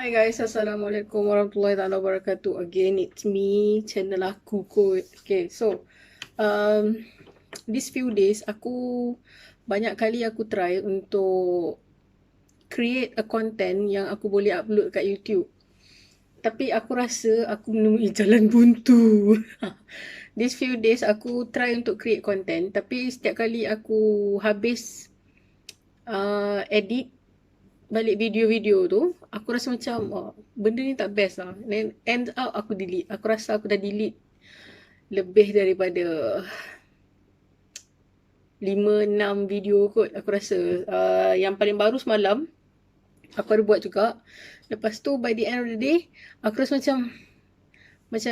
Hi guys, Assalamualaikum warahmatullahi taala wabarakatuh. Again, it's me, channel aku kot. Okay, so um, these few days aku banyak kali aku try untuk create a content yang aku boleh upload kat YouTube. Tapi aku rasa aku menemui jalan buntu. These few days aku try untuk create content, tapi setiap kali aku habis edit balik video-video tu, aku rasa macam benda ni tak best lah. Then end up aku delete. Aku rasa aku dah delete lebih daripada 5-6 video kot aku rasa. Yang paling baru semalam aku ada buat juga. Lepas tu by the end of the day aku rasa macam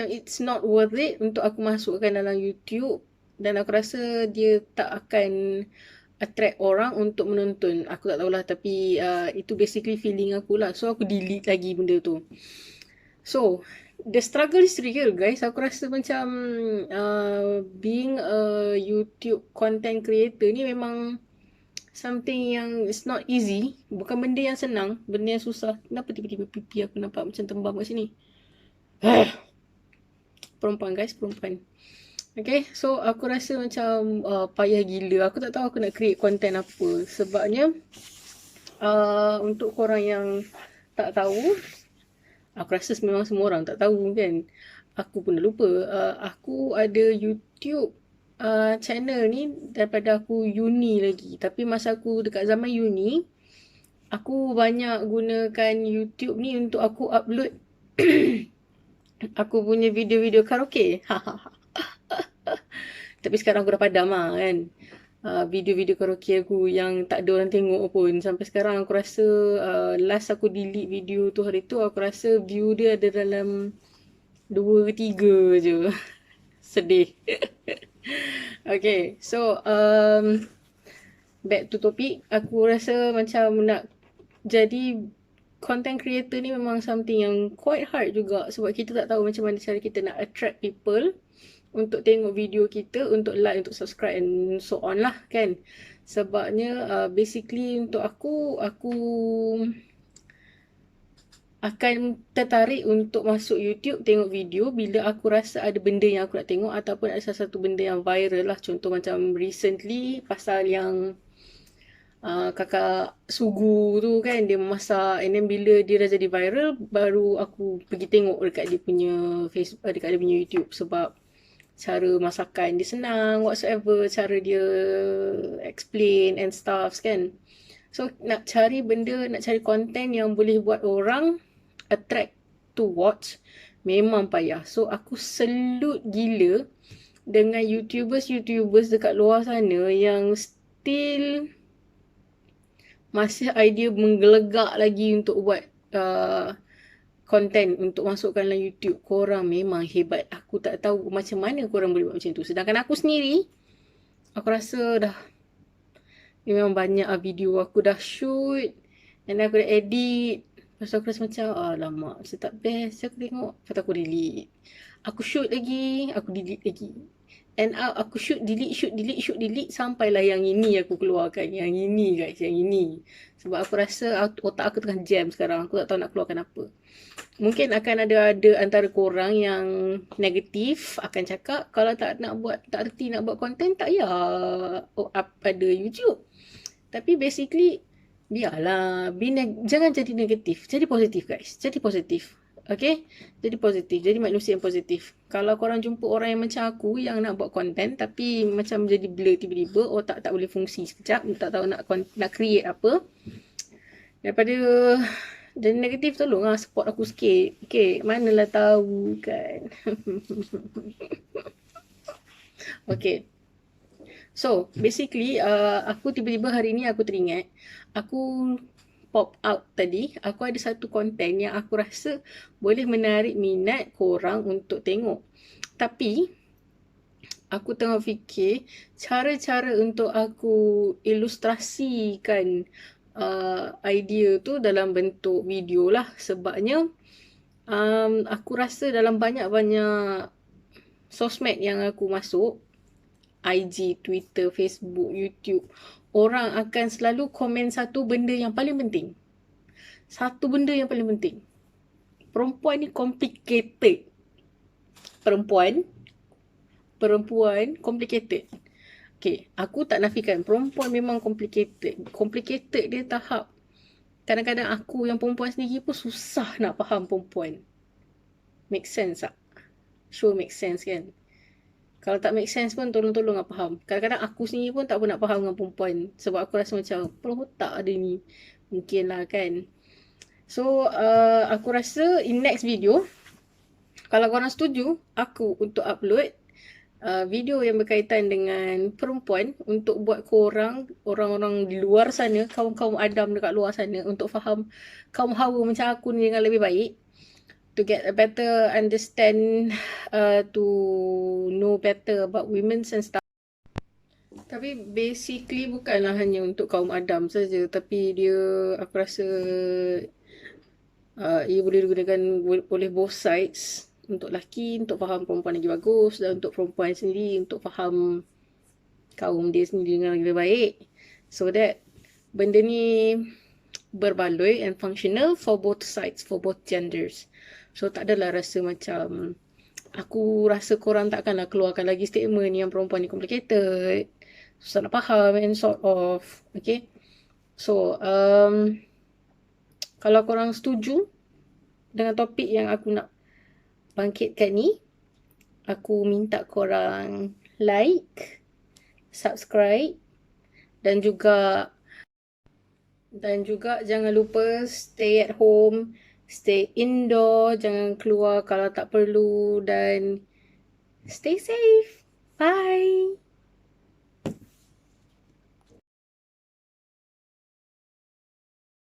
it's not worth it untuk aku masukkan dalam YouTube, dan aku rasa dia tak akan attract orang untuk menonton. Aku tak tahulah, tapi itu basically feeling aku lah. So aku delete lagi benda tu. So the struggle is real guys. Aku rasa macam being a YouTube content creator ni memang something yang it's not easy. Bukan benda yang senang, benda yang susah. Kenapa tiba-tiba pipi aku nampak macam tembam kat sini? Perempuan guys, perempuan. Okay, so aku rasa macam payah gila. Aku tak tahu aku nak create content apa. Sebabnya untuk korang yang tak tahu, aku rasa memang semua orang tak tahu kan. Aku pun dah lupa. Aku ada YouTube channel ni daripada aku uni lagi. Tapi masa aku dekat zaman uni, aku banyak gunakan YouTube ni untuk aku upload aku punya video-video karaoke. Tapi sekarang aku dah padam lah kan. Video-video karaoke aku yang tak ada orang tengok pun. Sampai sekarang aku rasa last aku delete video tu hari tu, aku rasa view dia ada dalam 2 ke 3 je. Sedih. Okay, so back to topic. Aku rasa macam nak jadi content creator ni memang something yang quite hard juga. Sebab kita tak tahu macam mana cara kita nak attract people untuk tengok video kita, untuk like, untuk subscribe and so on lah kan. Sebabnya basically untuk aku akan tertarik untuk masuk YouTube, tengok video bila aku rasa ada benda yang aku nak tengok, ataupun ada satu benda yang viral lah. Contoh macam recently pasal yang kakak Sugu tu kan, dia memasak, and then bila dia dah jadi viral, baru aku pergi tengok dekat dia punya Facebook, dekat dia punya YouTube. Sebab cara masakan dia senang, whatsoever, cara dia explain and stuff kan. So nak cari benda, nak cari content yang boleh buat orang attract to watch, memang payah. So aku salute gila dengan YouTubers dekat luar sana yang still masih idea menggelegak lagi untuk buat content untuk masukkan dalam YouTube. Korang memang hebat. Aku tak tahu macam mana korang boleh buat macam tu. Sedangkan aku sendiri, aku rasa dah memang banyak video aku dah shoot, and aku dah edit. Lepas tu aku rasa macam alamak, macam tak best. Aku tengok, lepas tu aku delete. Aku shoot lagi, aku delete lagi. And aku shoot delete sampailah yang ini aku keluarkan. Yang ini guys, yang ini. Sebab aku rasa otak aku tengah jam sekarang. Aku tak tahu nak keluarkan apa. Mungkin akan ada antara korang yang negatif akan cakap kalau tak nak buat, tak reti nak buat konten, tak payah ada YouTube. Tapi basically biarlah, jangan jadi negatif, jadi positif guys, jadi positif. Okay, jadi positif, jadi manusia yang positif. Kalau korang jumpa orang yang macam aku, yang nak buat konten tapi macam jadi blur tiba-tiba, otak tak boleh fungsi sekejap, tak tahu nak create apa, daripada jadi negatif, tolonglah support aku sikit. Okay, manalah tahu kan. Okay, so basically aku tiba-tiba hari ni aku teringat, aku pop out tadi, aku ada satu konten yang aku rasa boleh menarik minat korang untuk tengok. Tapi aku tengah fikir cara-cara untuk aku ilustrasikan idea tu dalam bentuk video lah. Sebabnya aku rasa dalam banyak-banyak sosmed yang aku masuk, IG, Twitter, Facebook, YouTube, orang akan selalu komen satu benda yang paling penting. Satu benda yang paling penting. perempuan ni complicated. Perempuan complicated. Okay, aku tak nafikan perempuan memang complicated. Complicated dia tahap kadang-kadang aku yang perempuan sendiri pun susah nak faham perempuan. Make sense tak? Sure make sense kan? Kalau tak make sense pun tolong-tolong nak faham. Kadang-kadang aku sendiri pun tak pernah nak faham dengan perempuan. Sebab aku rasa macam, peluh otak ada ni. Mungkin lah kan. So, aku rasa in next video, kalau korang setuju, aku untuk upload video yang berkaitan dengan perempuan untuk buat korang, orang-orang di luar sana, kaum-kaum Adam dekat luar sana untuk faham kaum Hawa macam aku ni dengan lebih baik. To get a better understand, to know better about women and stuff. Tapi basically bukanlah hanya untuk kaum Adam saja, tapi dia aku rasa ia boleh digunakan oleh both sides. Untuk lelaki, untuk faham perempuan lagi bagus, dan untuk perempuan sendiri, untuk faham kaum dia sendiri dengan lebih baik. So that benda ni berbaloi and functional for both sides, for both genders. So tak adalah rasa macam, aku rasa korang takkanlah keluarkan lagi statement yang perempuan ni complicated, susah nak faham and sort of. Okay. So, kalau korang setuju dengan topik yang aku nak bangkitkan ni, aku minta korang like, subscribe dan juga jangan lupa stay at home, stay indoor, jangan keluar kalau tak perlu dan stay safe. Bye.